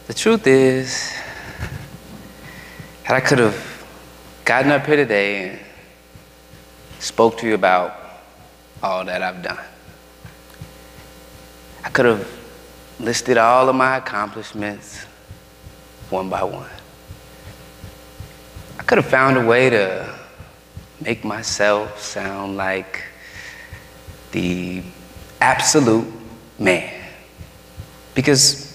The truth is that I could have gotten up here today and spoke to you about all that I've done. I could have listed all of my accomplishments one by one. I could have found a way to make myself sound like the absolute man. Because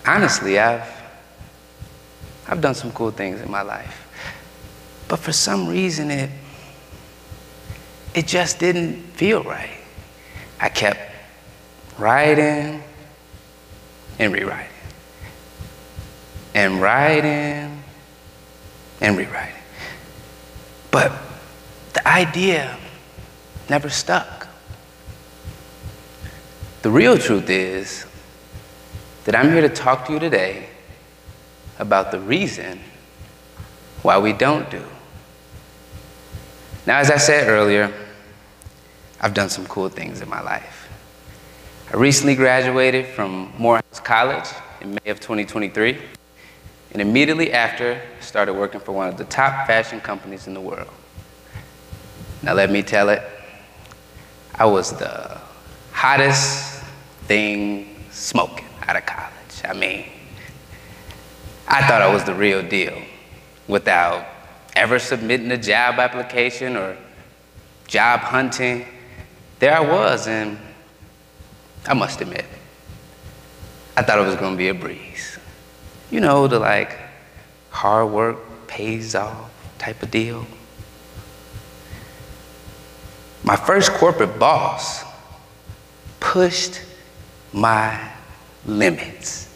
honestly, I've done some cool things in my life. But for some reason, it just didn't feel right. I kept writing and rewriting, and writing and rewriting. But the idea never stuck. The real truth is that I'm here to talk to you today about the reason why we don't do. Now, as I said earlier, I've done some cool things in my life. I recently graduated from Morehouse College in May of 2023, and immediately after, started working for one of the top fashion companies in the world. Now, let me tell it, I was the hottest thing smoking out of college. I mean, I thought I was the real deal without ever submitting a job application or job hunting. There I was, and I must admit, I thought it was gonna be a breeze. You know, the like hard work pays off type of deal. My first corporate boss pushed my limits.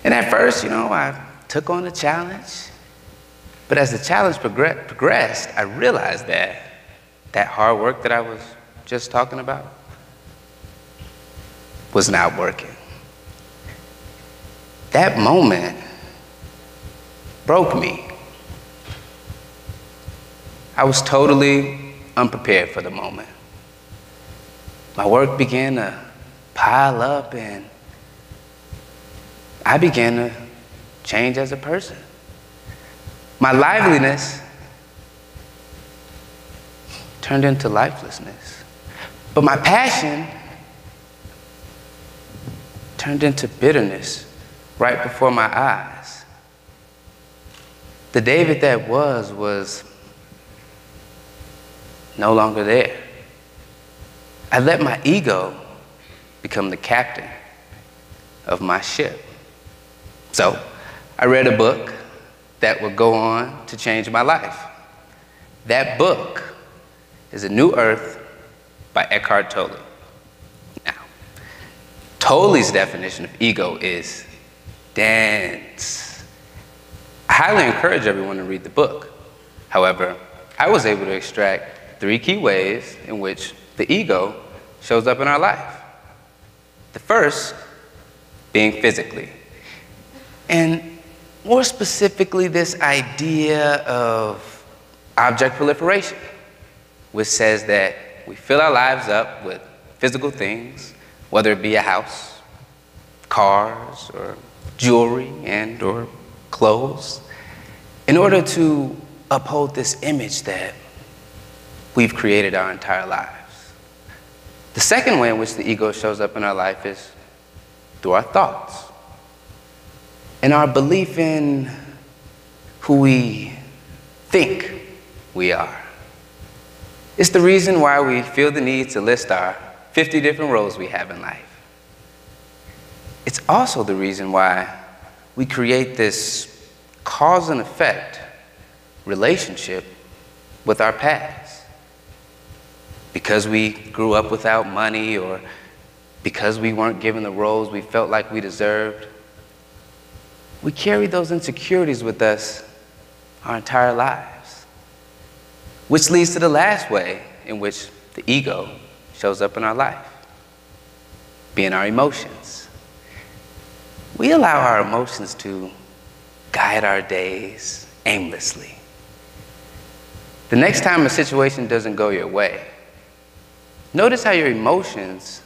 And at first, you know, I took on the challenge. But as the challenge progressed, I realized that that hard work that I was just talking about was not working. That moment broke me. I was totally unprepared for the moment. My work began to pile up, and I began to change as a person. My liveliness turned into lifelessness. But my passion turned into bitterness right before my eyes. The David that was no longer there. I let my ego become the captain of my ship. So I read a book that would go on to change my life. That book is A New Earth by Eckhart Tolle. Now, Tolle's definition of ego is dense. I highly encourage everyone to read the book. However, I was able to extract 3 key ways in which the ego shows up in our life. The first being physically. And more specifically, this idea of object proliferation, which says that we fill our lives up with physical things, whether it be a house, cars, or jewelry and or clothes, in order to uphold this image that we've created our entire lives. The second way in which the ego shows up in our life is through our thoughts and our belief in who we think we are. It's the reason why we feel the need to list our 50 different roles we have in life. It's also the reason why we create this cause and effect relationship with our past. Because we grew up without money, or because we weren't given the roles we felt like we deserved, we carry those insecurities with us our entire lives. Which leads to the last way in which the ego shows up in our life, being our emotions. We allow our emotions to guide our days aimlessly. The next time a situation doesn't go your way, notice how your emotions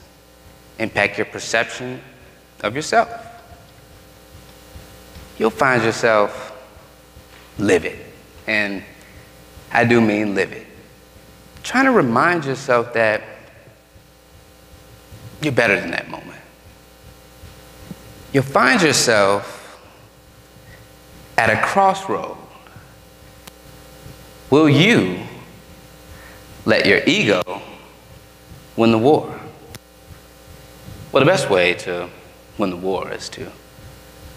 impact your perception of yourself. you'll find yourself livid. And I do mean livid. Trying to remind yourself that you're better than that moment. You'll find yourself at a crossroad. Will you let your ego win the war? Well, the best way to win the war is to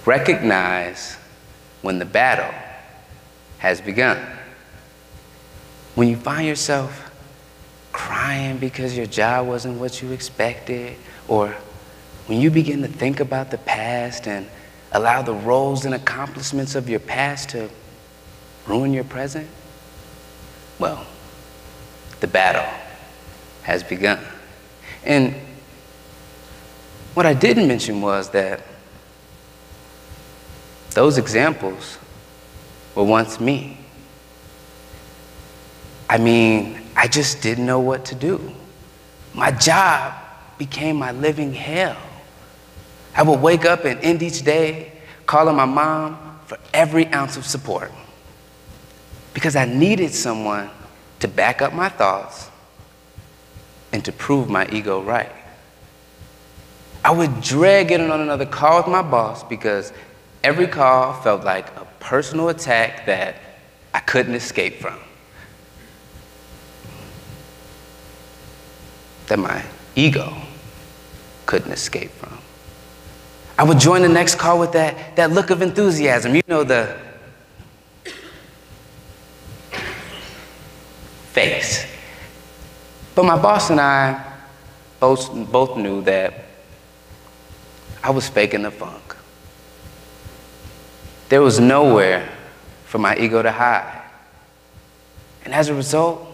recognize when the battle has begun. When you find yourself crying because your job wasn't what you expected, or when you begin to think about the past and allow the roles and accomplishments of your past to ruin your present, well, the battle has begun. And what I didn't mention was that those examples were once me. I mean, I just didn't know what to do. My job became my living hell. I would wake up and end each day calling my mom for every ounce of support because I needed someone to back up my thoughts and to prove my ego right. I would dread getting on another call with my boss because every call felt like a personal attack that I couldn't escape from, that my ego couldn't escape from. I would join the next call with that look of enthusiasm, you know, the face. But my boss and I both knew that I was faking the funk. There was nowhere for my ego to hide. And as a result,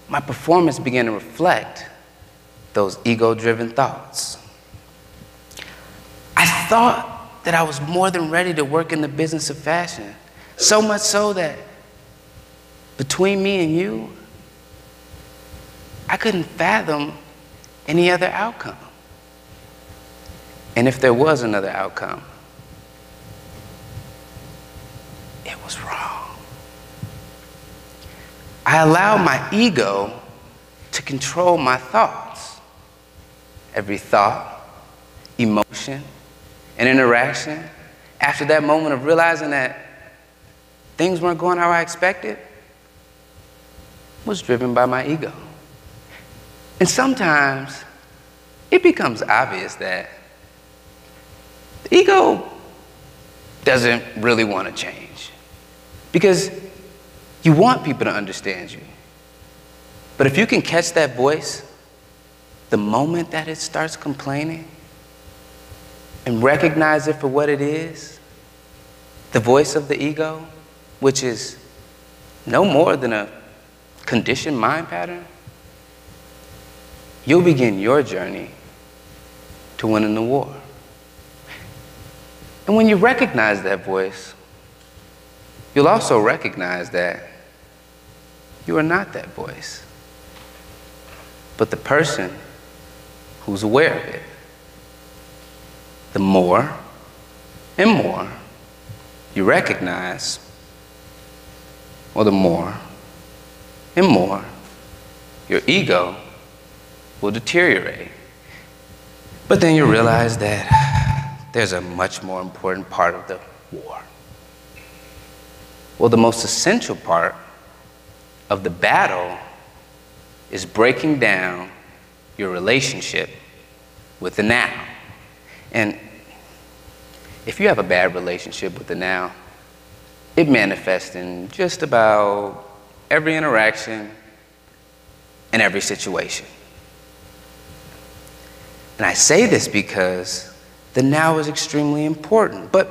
my performance began to reflect those ego-driven thoughts. I thought that I was more than ready to work in the business of fashion, so much so that between me and you, I couldn't fathom any other outcome. And if there was another outcome, it was wrong. I allowed my ego to control my thoughts. Every thought, emotion, and interaction, after that moment of realizing that things weren't going how I expected, was driven by my ego. And sometimes it becomes obvious that the ego doesn't really want to change because you want people to understand you. But if you can catch that voice the moment that it starts complaining and recognize it for what it is, the voice of the ego, which is no more than a conditioned mind pattern, you'll begin your journey to winning the war. And when you recognize that voice, you'll also recognize that you are not that voice, but the person who's aware of it. The more and more you recognize, or the more and more your ego will deteriorate. But then you realize that there's a much more important part of the war. Well, the most essential part of the battle is breaking down your relationship with the now. And if you have a bad relationship with the now, it manifests in just about every interaction and every situation. And I say this because the now is extremely important. But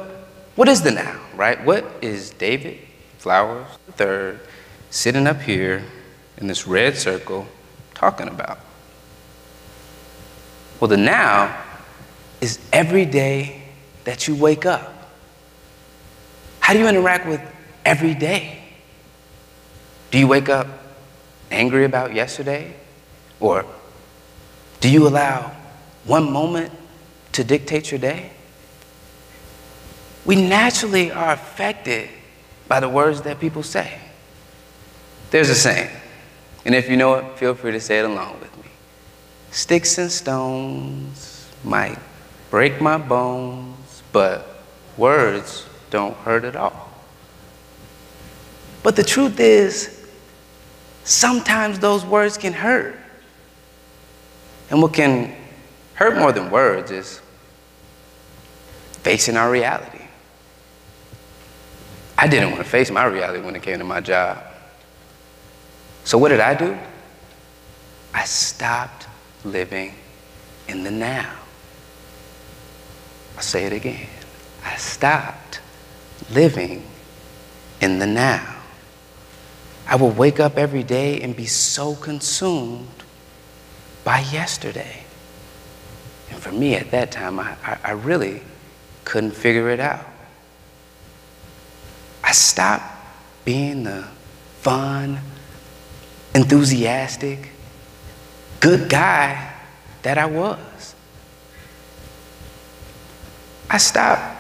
what is the now, right? What is David Flowers III sitting up here in this red circle talking about? Well, the now is every day that you wake up. How do you interact with every day? Do you wake up angry about yesterday? Or do you allow one moment to dictate your day? we naturally are affected by the words that people say. There's a saying, and if you know it, feel free to say it along with me. Sticks and stones might break my bones, but words don't hurt at all. But the truth is, sometimes those words can hurt. And what can hurt more than words is facing our reality. I didn't want to face my reality when it came to my job. So what did I do? I stopped living in the now. I'll say it again. I stopped living in the now. I would wake up every day and be so consumed by yesterday. And for me at that time, I really couldn't figure it out. I stopped being the fun, enthusiastic, good guy that I was. I stopped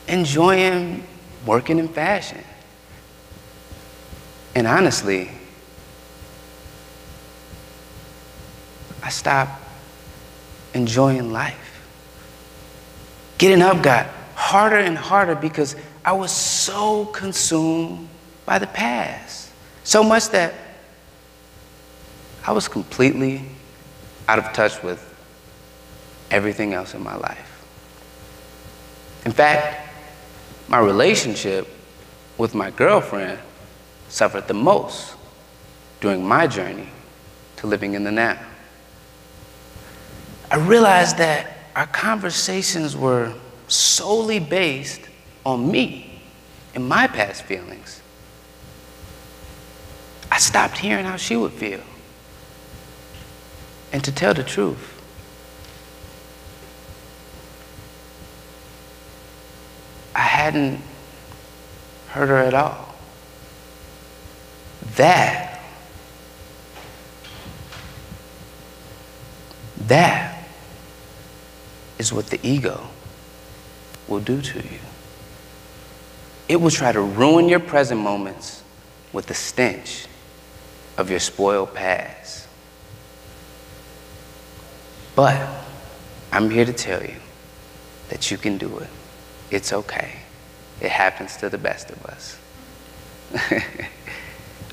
enjoying working in fashion. And honestly, I stopped enjoying life. Getting up got harder and harder because I was so consumed by the past. So much that I was completely out of touch with everything else in my life. In fact, my relationship with my girlfriend suffered the most during my journey to living in the now. I realized that our conversations were solely based on me and my past feelings. I stopped hearing how she would feel. And to tell the truth, I hadn't heard her at all. That is what the ego will do to you. It will try to ruin your present moments with the stench of your spoiled past. But I'm here to tell you that you can do it. It's okay. It happens to the best of us.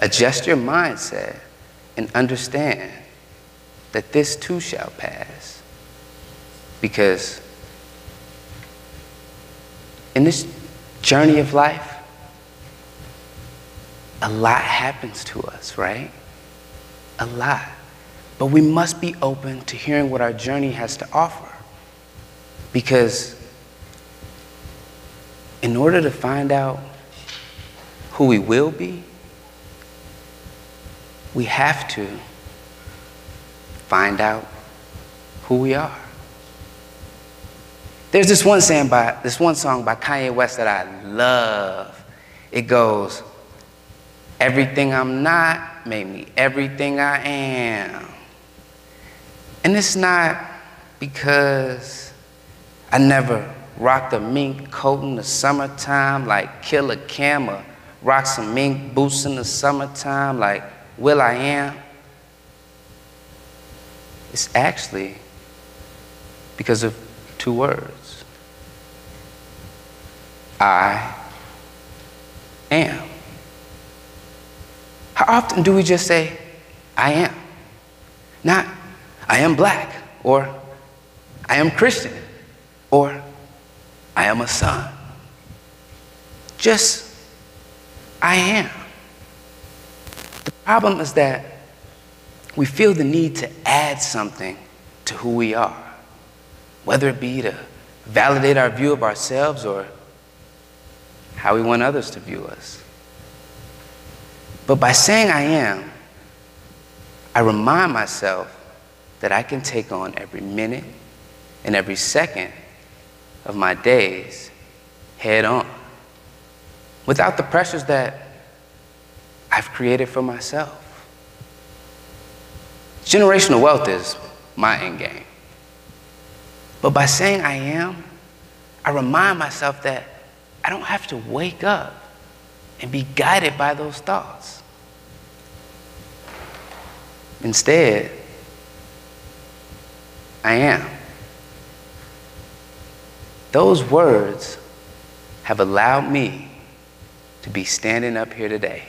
Adjust your mindset and understand that this too shall pass. Because in this journey of life, a lot happens to us, right? A lot. But we must be open to hearing what our journey has to offer. Because in order to find out who we will be, we have to find out who we are. There's this one song by Kanye West that I love. It goes, "Everything I'm not made me everything I am." And it's not because I never rocked a mink coat in the summertime like Killer Cam, or rock some mink boots in the summertime like will.i.am. It's actually because of two words. I am. How often do we just say, I am? Not, I am black, or I am Christian, or I am a son. Just, I am. The problem is that we feel the need to add something to who we are, whether it be to validate our view of ourselves or how we want others to view us. But by saying I am, I remind myself that I can take on every minute and every second of my days head on, without the pressures that I've created for myself. Generational wealth is my end game. But by saying I am, I I remind myself that I don't have to wake up and be guided by those thoughts. Instead, I am. Those words have allowed me to be standing up here today.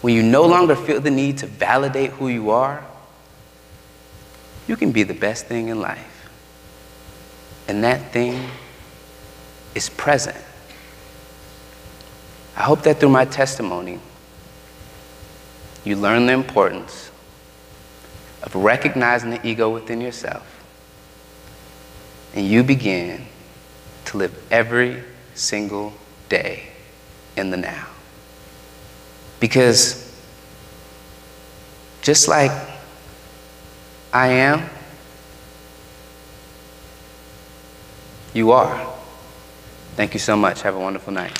When you no longer feel the need to validate who you are, you can be the best thing in life. And that thing is present. I hope that through my testimony, you learn the importance of recognizing the ego within yourself, and you begin to live every single day in the now. Because just like I am, you are. Thank you so much. Have a wonderful night.